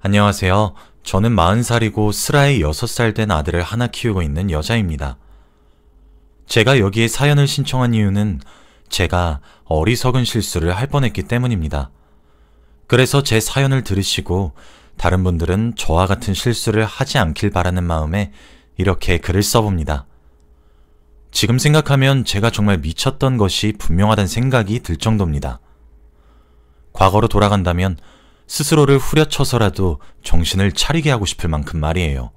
안녕하세요. 저는 40살이고 슬아의 6살 된 아들을 하나 키우고 있는 여자입니다. 제가 여기에 사연을 신청한 이유는 제가 어리석은 실수를 할 뻔했기 때문입니다. 그래서 제 사연을 들으시고 다른 분들은 저와 같은 실수를 하지 않길 바라는 마음에 이렇게 글을 써봅니다. 지금 생각하면 제가 정말 미쳤던 것이 분명하다는 생각이 들 정도입니다. 과거로 돌아간다면 스스로를 후려쳐서라도 정신을 차리게 하고 싶을 만큼 말이에요.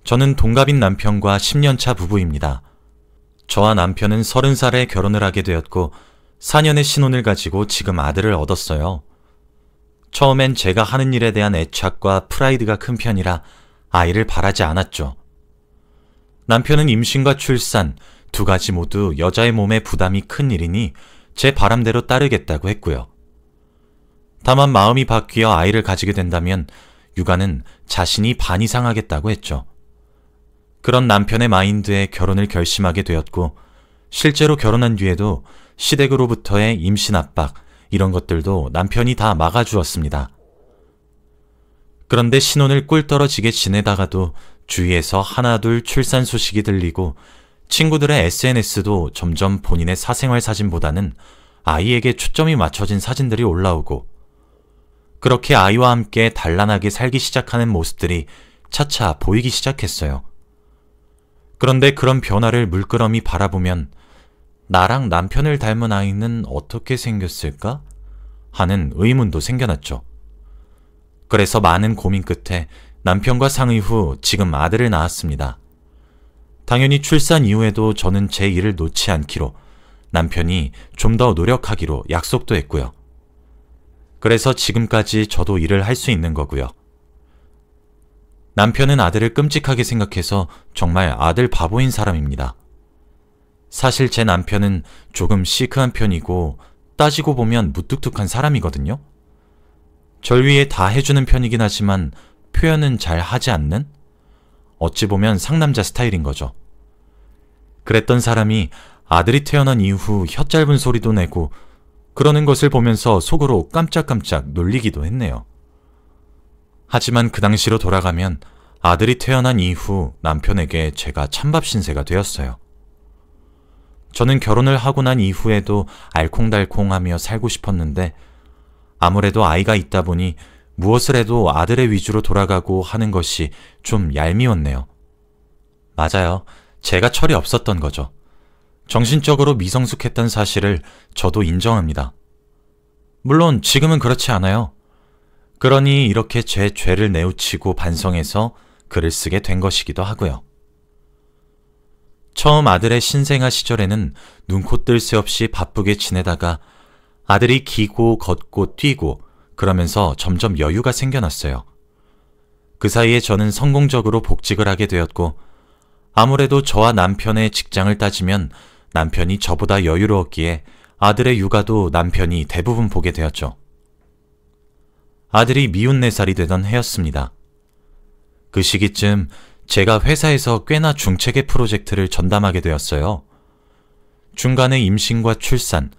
저는 동갑인 남편과 10년차 부부입니다. 저와 남편은 30살에 결혼을 하게 되었고 4년의 신혼을 가지고 지금 아들을 얻었어요. 처음엔 제가 하는 일에 대한 애착과 프라이드가 큰 편이라 아이를 바라지 않았죠. 남편은 임신과 출산 두 가지 모두 여자의 몸에 부담이 큰 일이니 제 바람대로 따르겠다고 했고요. 다만 마음이 바뀌어 아이를 가지게 된다면 육아는 자신이 반 이상 하겠다고 했죠. 그런 남편의 마인드에 결혼을 결심하게 되었고 실제로 결혼한 뒤에도 시댁으로부터의 임신 압박 이런 것들도 남편이 다 막아주었습니다. 그런데 신혼을 꿀떨어지게 지내다가도 주위에서 하나둘 출산 소식이 들리고 친구들의 SNS도 점점 본인의 사생활 사진보다는 아이에게 초점이 맞춰진 사진들이 올라오고 그렇게 아이와 함께 단란하게 살기 시작하는 모습들이 차차 보이기 시작했어요. 그런데 그런 변화를 물끄러미 바라보면 나랑 남편을 닮은 아이는 어떻게 생겼을까? 하는 의문도 생겨났죠. 그래서 많은 고민 끝에 남편과 상의 후 지금 아들을 낳았습니다. 당연히 출산 이후에도 저는 제 일을 놓지 않기로 남편이 좀 더 노력하기로 약속도 했고요. 그래서 지금까지 저도 일을 할 수 있는 거고요. 남편은 아들을 끔찍하게 생각해서 정말 아들 바보인 사람입니다. 사실 제 남편은 조금 시크한 편이고 따지고 보면 무뚝뚝한 사람이거든요. 절 위해 다 해주는 편이긴 하지만 표현은 잘 하지 않는? 어찌 보면 상남자 스타일인 거죠. 그랬던 사람이 아들이 태어난 이후 혀 짧은 소리도 내고 그러는 것을 보면서 속으로 깜짝깜짝 놀리기도 했네요. 하지만 그 당시로 돌아가면 아들이 태어난 이후 남편에게 제가 찬밥 신세가 되었어요. 저는 결혼을 하고 난 이후에도 알콩달콩하며 살고 싶었는데 아무래도 아이가 있다 보니 무엇을 해도 아들의 위주로 돌아가고 하는 것이 좀 얄미웠네요. 맞아요. 제가 철이 없었던 거죠. 정신적으로 미성숙했던 사실을 저도 인정합니다. 물론 지금은 그렇지 않아요. 그러니 이렇게 제 죄를 뉘우치고 반성해서 글을 쓰게 된 것이기도 하고요. 처음 아들의 신생아 시절에는 눈코 뜰 새 없이 바쁘게 지내다가 아들이 기고 걷고 뛰고 그러면서 점점 여유가 생겨났어요. 그 사이에 저는 성공적으로 복직을 하게 되었고 아무래도 저와 남편의 직장을 따지면 남편이 저보다 여유로웠기에 아들의 육아도 남편이 대부분 보게 되었죠. 아들이 미운 4살이 되던 해였습니다. 그 시기쯤 제가 회사에서 꽤나 중체계 프로젝트를 전담하게 되었어요. 중간에 임신과 출산,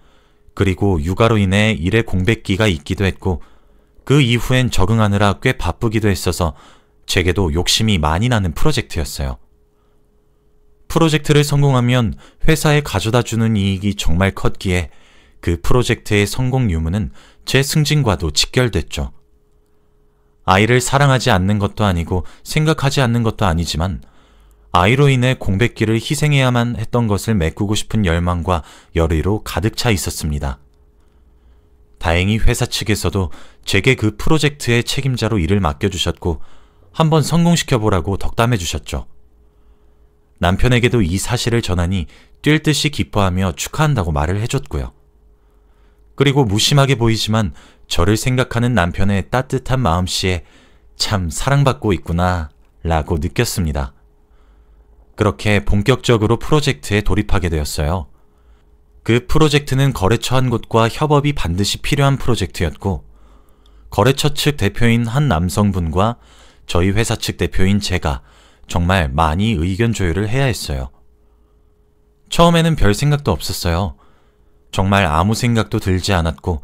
그리고 육아로 인해 일의 공백기가 있기도 했고 그 이후엔 적응하느라 꽤 바쁘기도 했어서 제게도 욕심이 많이 나는 프로젝트였어요. 프로젝트를 성공하면 회사에 가져다주는 이익이 정말 컸기에 그 프로젝트의 성공 유무는 제 승진과도 직결됐죠. 아이를 사랑하지 않는 것도 아니고 생각하지 않는 것도 아니지만 아이로 인해 공백기를 희생해야만 했던 것을 메꾸고 싶은 열망과 열의로 가득 차 있었습니다. 다행히 회사 측에서도 제게 그 프로젝트의 책임자로 일을 맡겨주셨고 한번 성공시켜보라고 덕담해 주셨죠. 남편에게도 이 사실을 전하니 뛸 듯이 기뻐하며 축하한다고 말을 해줬고요. 그리고 무심하게 보이지만 저를 생각하는 남편의 따뜻한 마음씨에 참 사랑받고 있구나 라고 느꼈습니다. 그렇게 본격적으로 프로젝트에 돌입하게 되었어요. 그 프로젝트는 거래처 한 곳과 협업이 반드시 필요한 프로젝트였고 거래처 측 대표인 한 남성분과 저희 회사 측 대표인 제가 정말 많이 의견 조율을 해야 했어요. 처음에는 별 생각도 없었어요. 정말 아무 생각도 들지 않았고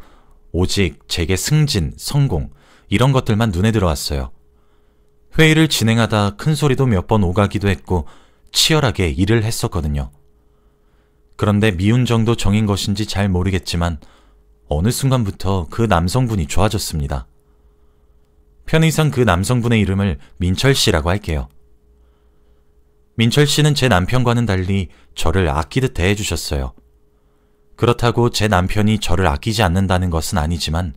오직 제게 승진, 성공 이런 것들만 눈에 들어왔어요. 회의를 진행하다 큰 소리도 몇 번 오가기도 했고 치열하게 일을 했었거든요. 그런데 미운 정도 정인 것인지 잘 모르겠지만 어느 순간부터 그 남성분이 좋아졌습니다. 편의상 그 남성분의 이름을 민철 씨라고 할게요. 민철 씨는 제 남편과는 달리 저를 아끼듯 대해주셨어요. 그렇다고 제 남편이 저를 아끼지 않는다는 것은 아니지만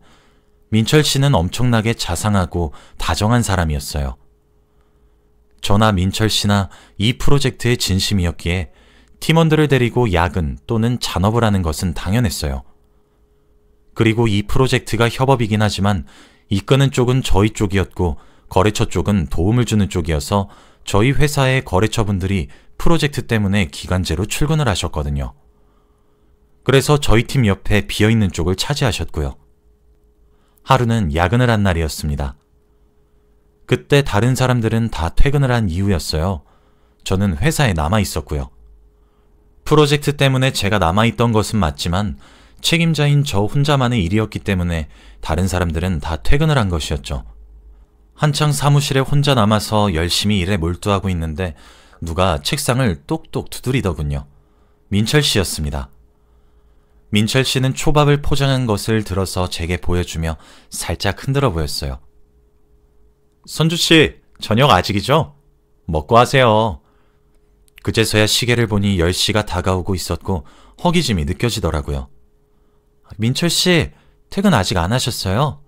민철 씨는 엄청나게 자상하고 다정한 사람이었어요. 저나 민철 씨나 이 프로젝트의 진심이었기에 팀원들을 데리고 야근 또는 잔업을 하는 것은 당연했어요. 그리고 이 프로젝트가 협업이긴 하지만 이끄는 쪽은 저희 쪽이었고 거래처 쪽은 도움을 주는 쪽이어서 저희 회사의 거래처분들이 프로젝트 때문에 기간제로 출근을 하셨거든요. 그래서 저희 팀 옆에 비어있는 쪽을 차지하셨고요. 하루는 야근을 한 날이었습니다. 그때 다른 사람들은 다 퇴근을 한 이후였어요. 저는 회사에 남아 있었고요. 프로젝트 때문에 제가 남아있던 것은 맞지만 책임자인 저 혼자만의 일이었기 때문에 다른 사람들은 다 퇴근을 한 것이었죠. 한창 사무실에 혼자 남아서 열심히 일에 몰두하고 있는데 누가 책상을 똑똑 두드리더군요. 민철 씨였습니다. 민철 씨는 초밥을 포장한 것을 들어서 제게 보여주며 살짝 흔들어 보였어요. 선주 씨, 저녁 아직이죠? 먹고 하세요. 그제서야 시계를 보니 10시가 다가오고 있었고 허기짐이 느껴지더라고요. 민철 씨, 퇴근 아직 안 하셨어요?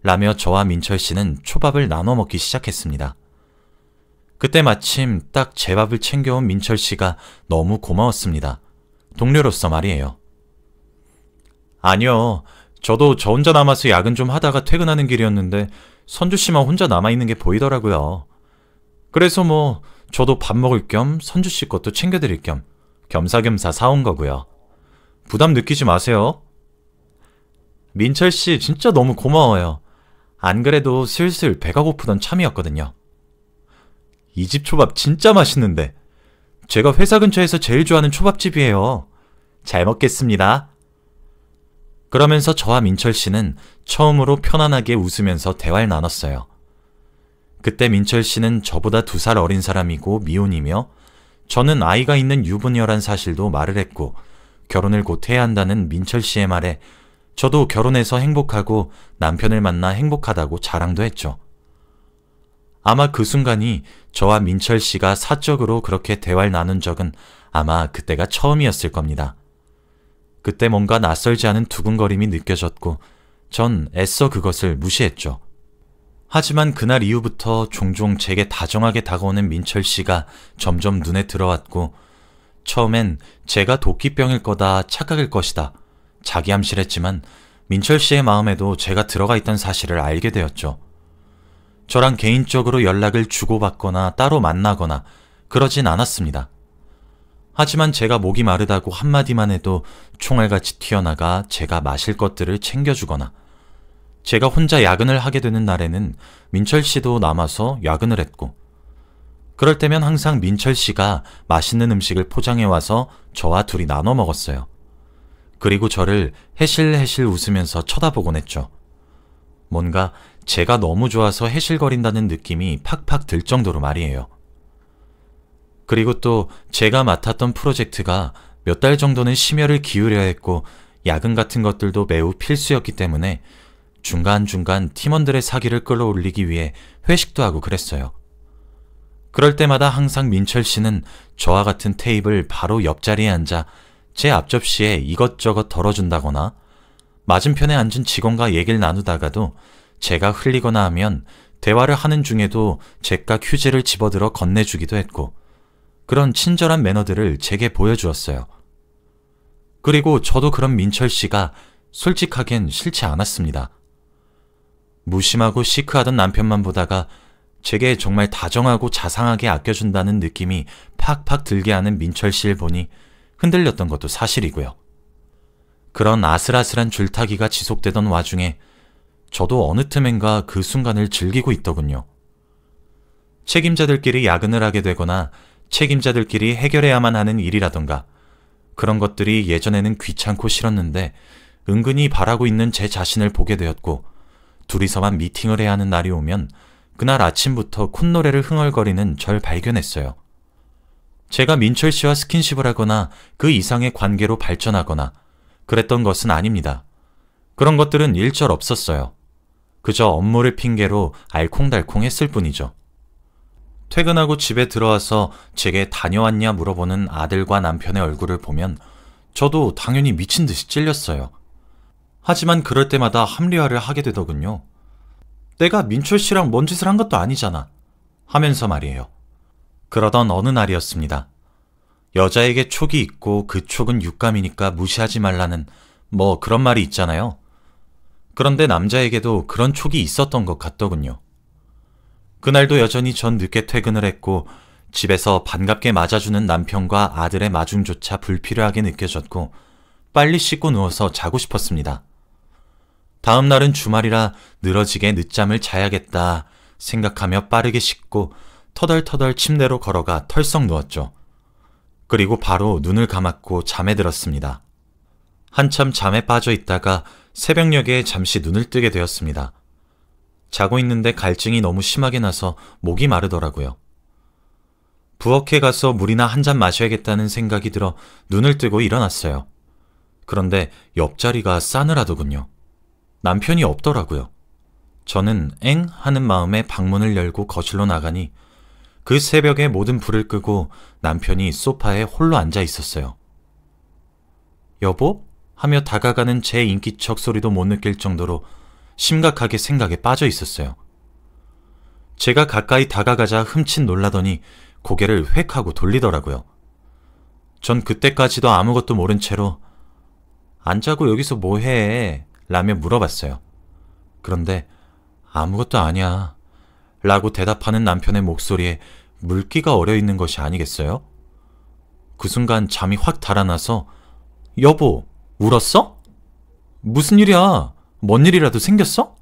라며 저와 민철 씨는 초밥을 나눠 먹기 시작했습니다. 그때 마침 딱 제 밥을 챙겨온 민철 씨가 너무 고마웠습니다. 동료로서 말이에요. 아니요. 저도 저 혼자 남아서 야근 좀 하다가 퇴근하는 길이었는데 선주 씨만 혼자 남아있는 게 보이더라고요. 그래서 저도 밥 먹을 겸 선주 씨 것도 챙겨드릴 겸 겸사겸사 사온 거고요. 부담 느끼지 마세요. 민철 씨 진짜 너무 고마워요. 안 그래도 슬슬 배가 고프던 참이었거든요. 이 집 초밥 진짜 맛있는데 제가 회사 근처에서 제일 좋아하는 초밥집이에요. 잘 먹겠습니다. 그러면서 저와 민철 씨는 처음으로 편안하게 웃으면서 대화를 나눴어요. 그때 민철 씨는 저보다 2살 어린 사람이고 미혼이며 저는 아이가 있는 유부녀란 사실도 말을 했고 결혼을 곧 해야 한다는 민철 씨의 말에 저도 결혼해서 행복하고 남편을 만나 행복하다고 자랑도 했죠. 아마 그 순간이 저와 민철 씨가 사적으로 그렇게 대화를 나눈 적은 아마 그때가 처음이었을 겁니다. 그때 뭔가 낯설지 않은 두근거림이 느껴졌고 전 애써 그것을 무시했죠. 하지만 그날 이후부터 종종 제게 다정하게 다가오는 민철 씨가 점점 눈에 들어왔고 처음엔 제가 도끼병일 거다 착각일 것이다 자기 암시했지만 민철 씨의 마음에도 제가 들어가 있던 사실을 알게 되었죠. 저랑 개인적으로 연락을 주고받거나 따로 만나거나 그러진 않았습니다. 하지만 제가 목이 마르다고 한마디만 해도 총알같이 튀어나가 제가 마실 것들을 챙겨주거나 제가 혼자 야근을 하게 되는 날에는 민철 씨도 남아서 야근을 했고 그럴 때면 항상 민철 씨가 맛있는 음식을 포장해 와서 저와 둘이 나눠 먹었어요. 그리고 저를 해실해실 웃으면서 쳐다보곤 했죠. 뭔가 제가 너무 좋아서 해실거린다는 느낌이 팍팍 들 정도로 말이에요. 그리고 또 제가 맡았던 프로젝트가 몇 달 정도는 심혈을 기울여야 했고 야근 같은 것들도 매우 필수였기 때문에 중간중간 팀원들의 사기를 끌어올리기 위해 회식도 하고 그랬어요. 그럴 때마다 항상 민철 씨는 저와 같은 테이블 바로 옆자리에 앉아 제 앞접시에 이것저것 덜어준다거나 맞은편에 앉은 직원과 얘기를 나누다가도 제가 흘리거나 하면 대화를 하는 중에도 제깍 휴지를 집어들어 건네주기도 했고 그런 친절한 매너들을 제게 보여주었어요. 그리고 저도 그런 민철 씨가 솔직하겐 싫지 않았습니다. 무심하고 시크하던 남편만 보다가 제게 정말 다정하고 자상하게 아껴준다는 느낌이 팍팍 들게 하는 민철 씨를 보니 흔들렸던 것도 사실이고요. 그런 아슬아슬한 줄타기가 지속되던 와중에 저도 어느 틈엔가 그 순간을 즐기고 있더군요. 책임자들끼리 야근을 하게 되거나 책임자들끼리 해결해야만 하는 일이라던가 그런 것들이 예전에는 귀찮고 싫었는데 은근히 바라고 있는 제 자신을 보게 되었고 둘이서만 미팅을 해야 하는 날이 오면 그날 아침부터 콧노래를 흥얼거리는 절 발견했어요. 제가 민철 씨와 스킨십을 하거나 그 이상의 관계로 발전하거나 그랬던 것은 아닙니다. 그런 것들은 일절 없었어요. 그저 업무를 핑계로 알콩달콩 했을 뿐이죠. 퇴근하고 집에 들어와서 제게 다녀왔냐 물어보는 아들과 남편의 얼굴을 보면 저도 당연히 미친 듯이 찔렸어요. 하지만 그럴 때마다 합리화를 하게 되더군요. 내가 민철 씨랑 뭔 짓을 한 것도 아니잖아 하면서 말이에요. 그러던 어느 날이었습니다. 여자에게 촉이 있고 그 촉은 육감이니까 무시하지 말라는 뭐 그런 말이 있잖아요. 그런데 남자에게도 그런 촉이 있었던 것 같더군요. 그날도 여전히 전 늦게 퇴근을 했고 집에서 반갑게 맞아주는 남편과 아들의 마중조차 불필요하게 느껴졌고 빨리 씻고 누워서 자고 싶었습니다. 다음 날은 주말이라 늘어지게 늦잠을 자야겠다 생각하며 빠르게 씻고 터덜터덜 침대로 걸어가 털썩 누웠죠. 그리고 바로 눈을 감았고 잠에 들었습니다. 한참 잠에 빠져 있다가 새벽녘에 잠시 눈을 뜨게 되었습니다. 자고 있는데 갈증이 너무 심하게 나서 목이 마르더라고요. 부엌에 가서 물이나 한 잔 마셔야겠다는 생각이 들어 눈을 뜨고 일어났어요. 그런데 옆자리가 싸늘하더군요. 남편이 없더라고요. 저는 엥? 하는 마음에 방문을 열고 거실로 나가니 그 새벽에 모든 불을 끄고 남편이 소파에 홀로 앉아 있었어요. 여보? 하며 다가가는 제 인기척 소리도 못 느낄 정도로 심각하게 생각에 빠져 있었어요. 제가 가까이 다가가자 흠칫 놀라더니 고개를 획 하고 돌리더라고요. 전 그때까지도 아무것도 모른 채로 안 자고 여기서 뭐해? 라며 물어봤어요. 그런데 아무것도 아니야 라고 대답하는 남편의 목소리에 물기가 어려 있는 것이 아니겠어요? 그 순간 잠이 확 달아나서 여보, 울었어? 무슨 일이야? 뭔 일이라도 생겼어?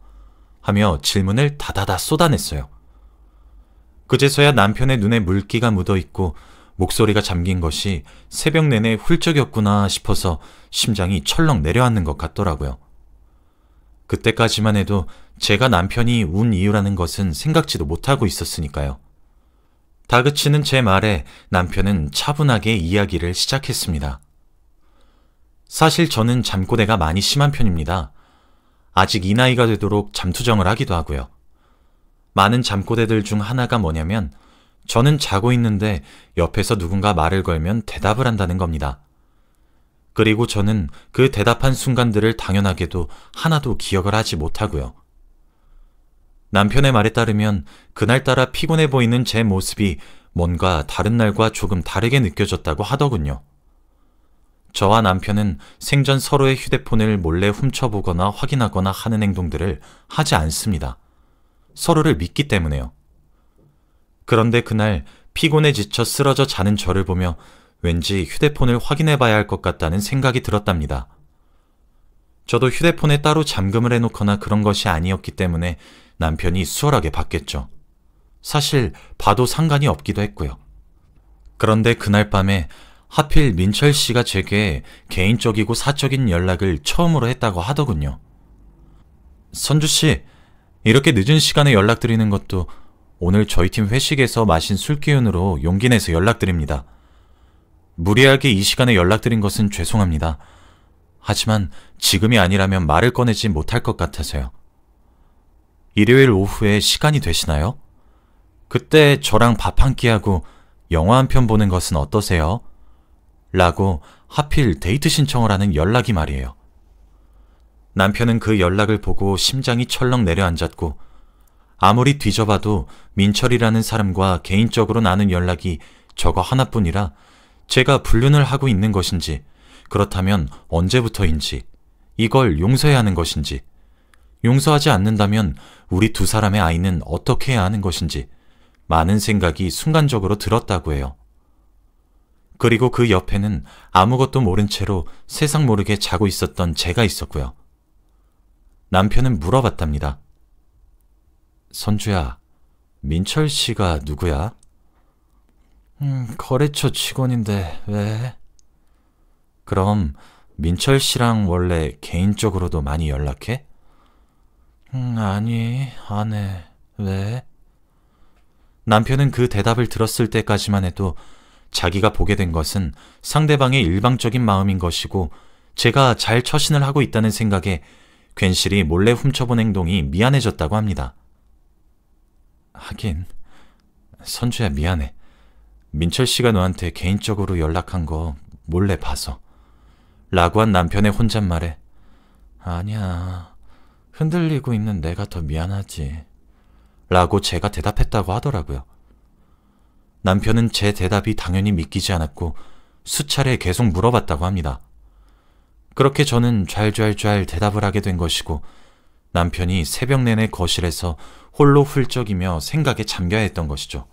하며 질문을 다다다 쏟아냈어요. 그제서야 남편의 눈에 물기가 묻어있고 목소리가 잠긴 것이 새벽 내내 훌쩍였구나 싶어서 심장이 철렁 내려앉는 것 같더라고요. 그때까지만 해도 제가 남편이 운 이유라는 것은 생각지도 못하고 있었으니까요. 다그치는 제 말에 남편은 차분하게 이야기를 시작했습니다. 사실 저는 잠꼬대가 많이 심한 편입니다. 아직 이 나이가 되도록 잠투정을 하기도 하고요. 많은 잠꼬대들 중 하나가 뭐냐면 저는 자고 있는데 옆에서 누군가 말을 걸면 대답을 한다는 겁니다. 그리고 저는 그 대답한 순간들을 당연하게도 하나도 기억을 하지 못하고요. 남편의 말에 따르면 그날따라 피곤해 보이는 제 모습이 뭔가 다른 날과 조금 다르게 느껴졌다고 하더군요. 저와 남편은 생전 서로의 휴대폰을 몰래 훔쳐보거나 확인하거나 하는 행동들을 하지 않습니다. 서로를 믿기 때문에요. 그런데 그날 피곤해 지쳐 쓰러져 자는 저를 보며 왠지 휴대폰을 확인해봐야 할 것 같다는 생각이 들었답니다. 저도 휴대폰에 따로 잠금을 해놓거나 그런 것이 아니었기 때문에 남편이 수월하게 봤겠죠. 사실 봐도 상관이 없기도 했고요. 그런데 그날 밤에 하필 민철 씨가 제게 개인적이고 사적인 연락을 처음으로 했다고 하더군요. 선주 씨, 이렇게 늦은 시간에 연락드리는 것도 오늘 저희 팀 회식에서 마신 술 기운으로 용기 내서 연락드립니다. 무리하게 이 시간에 연락드린 것은 죄송합니다. 하지만 지금이 아니라면 말을 꺼내지 못할 것 같아서요. 일요일 오후에 시간이 되시나요? 그때 저랑 밥 한 끼 하고 영화 한 편 보는 것은 어떠세요? 라고 하필 데이트 신청을 하는 연락이 말이에요. 남편은 그 연락을 보고 심장이 철렁 내려앉았고 아무리 뒤져봐도 민철이라는 사람과 개인적으로 나눈 연락이 저거 하나뿐이라 제가 불륜을 하고 있는 것인지, 그렇다면 언제부터인지, 이걸 용서해야 하는 것인지, 용서하지 않는다면 우리 두 사람의 아이는 어떻게 해야 하는 것인지 많은 생각이 순간적으로 들었다고 해요. 그리고 그 옆에는 아무것도 모른 채로 세상 모르게 자고 있었던 제가 있었고요. 남편은 물어봤답니다. 선주야, 민철 씨가 누구야? 거래처 직원인데 왜? 그럼 민철 씨랑 원래 개인적으로도 많이 연락해? 아니, 안 해. 왜? 남편은 그 대답을 들었을 때까지만 해도 자기가 보게 된 것은 상대방의 일방적인 마음인 것이고 제가 잘 처신을 하고 있다는 생각에 괜시리 몰래 훔쳐본 행동이 미안해졌다고 합니다. 하긴, 선주야 미안해. 민철 씨가 너한테 개인적으로 연락한 거 몰래 봐서. 라고 한 남편의 혼잣말에 아니야, 흔들리고 있는 내가 더 미안하지. 라고 제가 대답했다고 하더라고요. 남편은 제 대답이 당연히 믿기지 않았고 수차례 계속 물어봤다고 합니다. 그렇게 저는 좔좔좔 대답을 하게 된 것이고 남편이 새벽 내내 거실에서 홀로 훌쩍이며 생각에 잠겨야 했던 것이죠.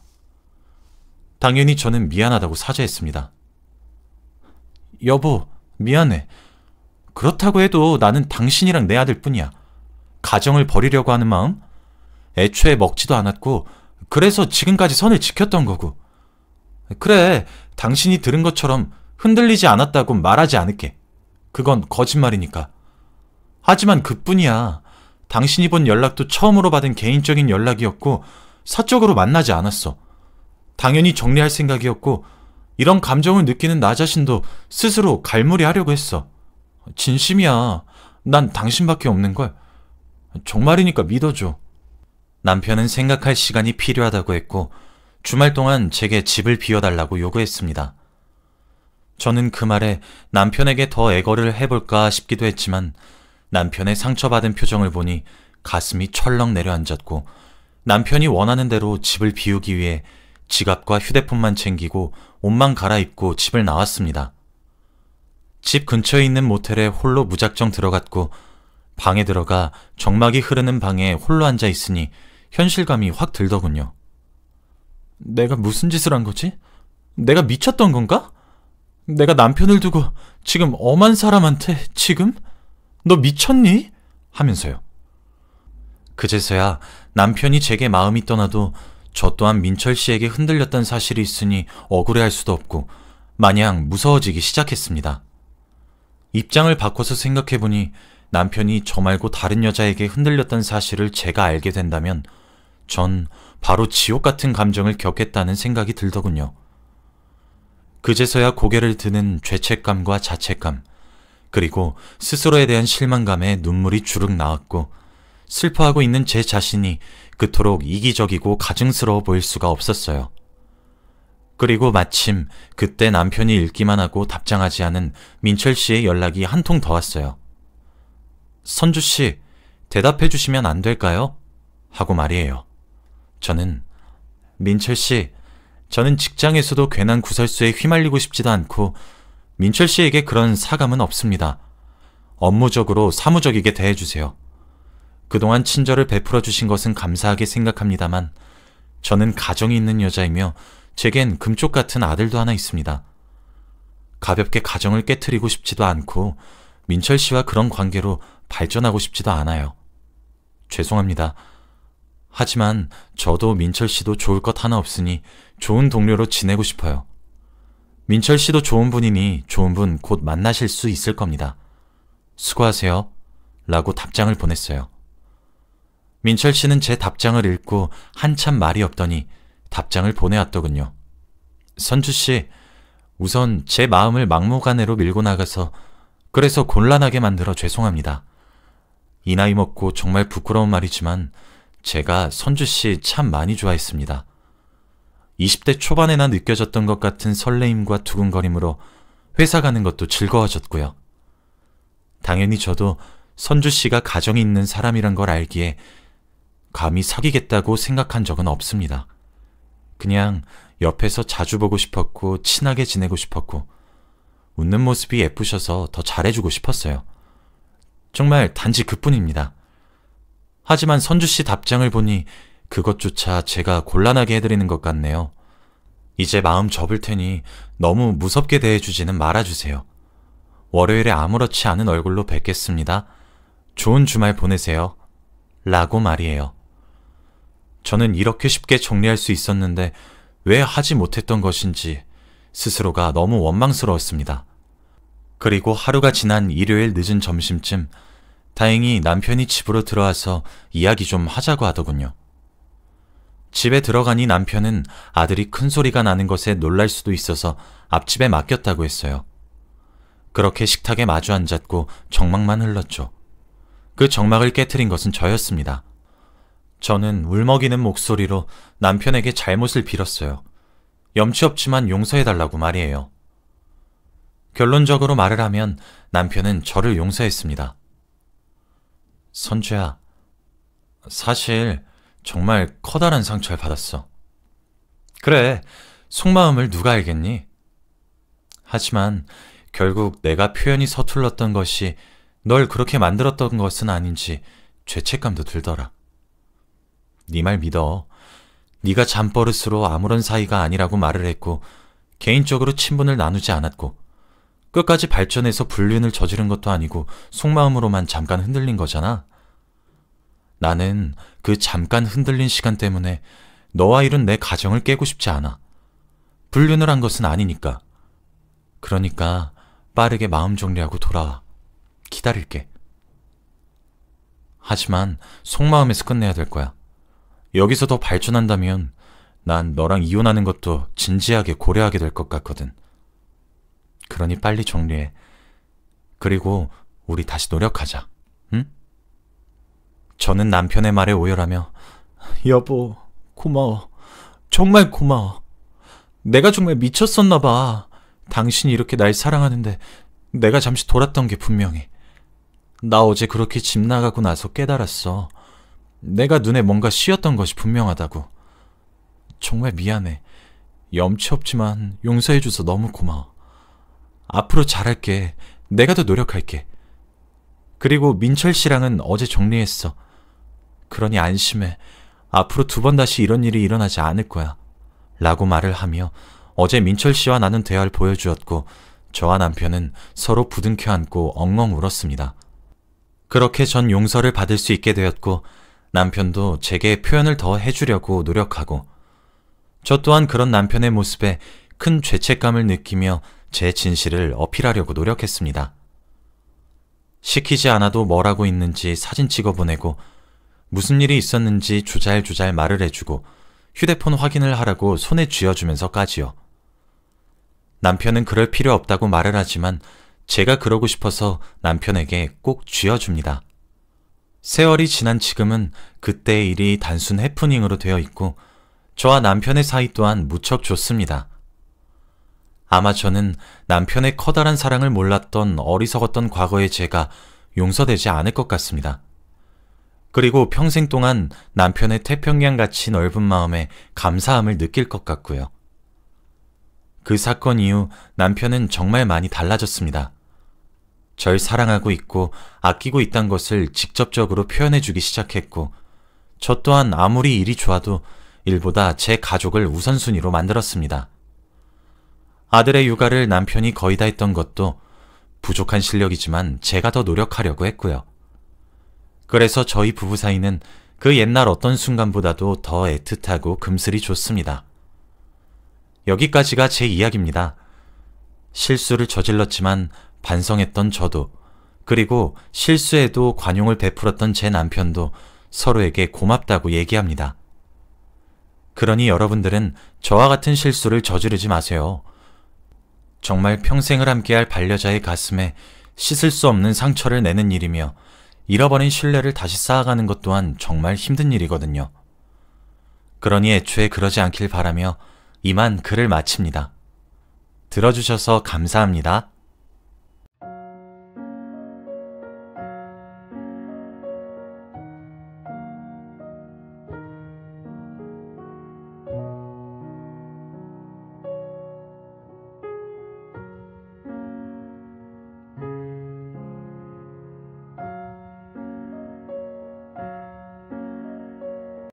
당연히 저는 미안하다고 사죄했습니다. 여보, 미안해. 그렇다고 해도 나는 당신이랑 내 아들 뿐이야. 가정을 버리려고 하는 마음? 애초에 먹지도 않았고 그래서 지금까지 선을 지켰던 거고. 그래, 당신이 들은 것처럼 흔들리지 않았다고 말하지 않을게. 그건 거짓말이니까. 하지만 그뿐이야. 당신이 본 연락도 처음으로 받은 개인적인 연락이었고 사적으로 만나지 않았어. 당연히 정리할 생각이었고 이런 감정을 느끼는 나 자신도 스스로 갈무리하려고 했어. 진심이야. 난 당신밖에 없는걸. 정말이니까 믿어줘. 남편은 생각할 시간이 필요하다고 했고 주말 동안 제게 집을 비워달라고 요구했습니다. 저는 그 말에 남편에게 더 애걸을 해볼까 싶기도 했지만 남편의 상처받은 표정을 보니 가슴이 철렁 내려앉았고 남편이 원하는 대로 집을 비우기 위해 지갑과 휴대폰만 챙기고 옷만 갈아입고 집을 나왔습니다. 집 근처에 있는 모텔에 홀로 무작정 들어갔고 방에 들어가 정막이 흐르는 방에 홀로 앉아 있으니 현실감이 확 들더군요. 내가 무슨 짓을 한 거지? 내가 미쳤던 건가? 내가 남편을 두고 지금 엄한 사람한테 지금? 너 미쳤니? 하면서요. 그제서야 남편이 제게 마음이 떠나도 저 또한 민철 씨에게 흔들렸던 사실이 있으니 억울해할 수도 없고 마냥 무서워지기 시작했습니다. 입장을 바꿔서 생각해보니 남편이 저 말고 다른 여자에게 흔들렸던 사실을 제가 알게 된다면 전 바로 지옥 같은 감정을 겪겠다는 생각이 들더군요. 그제서야 고개를 드는 죄책감과 자책감, 그리고 스스로에 대한 실망감에 눈물이 주룩 나왔고 슬퍼하고 있는 제 자신이 그토록 이기적이고 가증스러워 보일 수가 없었어요. 그리고 마침 그때 남편이 읽기만 하고 답장하지 않은 민철 씨의 연락이 한 통 더 왔어요. 선주 씨, 대답해 주시면 안 될까요? 하고 말이에요. 저는 민철 씨, 저는 직장에서도 괜한 구설수에 휘말리고 싶지도 않고 민철 씨에게 그런 사감은 없습니다. 업무적으로 사무적이게 대해주세요. 그동안 친절을 베풀어 주신 것은 감사하게 생각합니다만 저는 가정이 있는 여자이며 제겐 금쪽 같은 아들도 하나 있습니다. 가볍게 가정을 깨트리고 싶지도 않고 민철 씨와 그런 관계로 발전하고 싶지도 않아요. 죄송합니다. 하지만 저도 민철 씨도 좋을 것 하나 없으니 좋은 동료로 지내고 싶어요. 민철 씨도 좋은 분이니 좋은 분 곧 만나실 수 있을 겁니다. 수고하세요. 라고 답장을 보냈어요. 민철 씨는 제 답장을 읽고 한참 말이 없더니 답장을 보내왔더군요. 선주 씨, 우선 제 마음을 막무가내로 밀고 나가서 그래서 곤란하게 만들어 죄송합니다. 이 나이 먹고 정말 부끄러운 말이지만 제가 선주 씨 참 많이 좋아했습니다. 20대 초반에나 느껴졌던 것 같은 설레임과 두근거림으로 회사 가는 것도 즐거워졌고요. 당연히 저도 선주 씨가 가정이 있는 사람이란 걸 알기에 감히 사귀겠다고 생각한 적은 없습니다. 그냥 옆에서 자주 보고 싶었고 친하게 지내고 싶었고 웃는 모습이 예쁘셔서 더 잘해주고 싶었어요. 정말 단지 그뿐입니다. 하지만 선주 씨 답장을 보니 그것조차 제가 곤란하게 해드리는 것 같네요. 이제 마음 접을 테니 너무 무섭게 대해주지는 말아주세요. 월요일에 아무렇지 않은 얼굴로 뵙겠습니다. 좋은 주말 보내세요. 라고 말이에요. 저는 이렇게 쉽게 정리할 수 있었는데 왜 하지 못했던 것인지 스스로가 너무 원망스러웠습니다. 그리고 하루가 지난 일요일 늦은 점심쯤 다행히 남편이 집으로 들어와서 이야기 좀 하자고 하더군요. 집에 들어가니 남편은 아들이 큰 소리가 나는 것에 놀랄 수도 있어서 앞집에 맡겼다고 했어요. 그렇게 식탁에 마주 앉았고 정막만 흘렀죠. 그 정막을 깨트린 것은 저였습니다. 저는 울먹이는 목소리로 남편에게 잘못을 빌었어요. 염치 없지만 용서해달라고 말이에요. 결론적으로 말을 하면 남편은 저를 용서했습니다. 선주야, 사실 정말 커다란 상처를 받았어. 그래, 속마음을 누가 알겠니? 하지만 결국 내가 표현이 서툴렀던 것이 널 그렇게 만들었던 것은 아닌지 죄책감도 들더라. 네 말 믿어. 네가 잠버릇으로 아무런 사이가 아니라고 말을 했고 개인적으로 친분을 나누지 않았고 끝까지 발전해서 불륜을 저지른 것도 아니고 속마음으로만 잠깐 흔들린 거잖아. 나는 그 잠깐 흔들린 시간 때문에 너와 이룬 내 가정을 깨고 싶지 않아. 불륜을 한 것은 아니니까. 그러니까 빠르게 마음 정리하고 돌아와. 기다릴게. 하지만 속마음에서 끝내야 될 거야. 여기서 더 발전한다면 난 너랑 이혼하는 것도 진지하게 고려하게 될 것 같거든. 그러니 빨리 정리해. 그리고 우리 다시 노력하자. 응? 저는 남편의 말에 오열하며 여보, 고마워. 정말 고마워. 내가 정말 미쳤었나 봐. 당신이 이렇게 날 사랑하는데 내가 잠시 돌았던 게 분명해. 나 어제 그렇게 집 나가고 나서 깨달았어. 내가 눈에 뭔가 씌었던 것이 분명하다고. 정말 미안해. 염치 없지만 용서해줘서 너무 고마워. 앞으로 잘할게. 내가 더 노력할게. 그리고 민철 씨랑은 어제 정리했어. 그러니 안심해. 앞으로 2번 다시 이런 일이 일어나지 않을 거야. 라고 말을 하며 어제 민철 씨와 나눈 대화를 보여주었고 저와 남편은 서로 부둥켜 안고 엉엉 울었습니다. 그렇게 전 용서를 받을 수 있게 되었고 남편도 제게 표현을 더 해주려고 노력하고 저 또한 그런 남편의 모습에 큰 죄책감을 느끼며 제 진실을 어필하려고 노력했습니다. 시키지 않아도 뭘 하고 있는지 사진 찍어 보내고 무슨 일이 있었는지 조잘조잘 말을 해주고 휴대폰 확인을 하라고 손에 쥐어주면서까지요. 남편은 그럴 필요 없다고 말을 하지만 제가 그러고 싶어서 남편에게 꼭 쥐어줍니다. 세월이 지난 지금은 그때의 일이 단순 해프닝으로 되어 있고 저와 남편의 사이 또한 무척 좋습니다. 아마 저는 남편의 커다란 사랑을 몰랐던 어리석었던 과거의 제가 용서되지 않을 것 같습니다. 그리고 평생 동안 남편의 태평양같이 넓은 마음에 감사함을 느낄 것 같고요. 그 사건 이후 남편은 정말 많이 달라졌습니다. 절 사랑하고 있고 아끼고 있다는 것을 직접적으로 표현해주기 시작했고 저 또한 아무리 일이 좋아도 일보다 제 가족을 우선순위로 만들었습니다. 아들의 육아를 남편이 거의 다 했던 것도 부족한 실력이지만 제가 더 노력하려고 했고요. 그래서 저희 부부 사이는 그 옛날 어떤 순간보다도 더 애틋하고 금슬이 좋습니다. 여기까지가 제 이야기입니다. 실수를 저질렀지만 반성했던 저도 그리고 실수에도 관용을 베풀었던 제 남편도 서로에게 고맙다고 얘기합니다. 그러니 여러분들은 저와 같은 실수를 저지르지 마세요. 정말 평생을 함께할 반려자의 가슴에 씻을 수 없는 상처를 내는 일이며 잃어버린 신뢰를 다시 쌓아가는 것 또한 정말 힘든 일이거든요. 그러니 애초에 그러지 않길 바라며 이만 글을 마칩니다. 들어주셔서 감사합니다.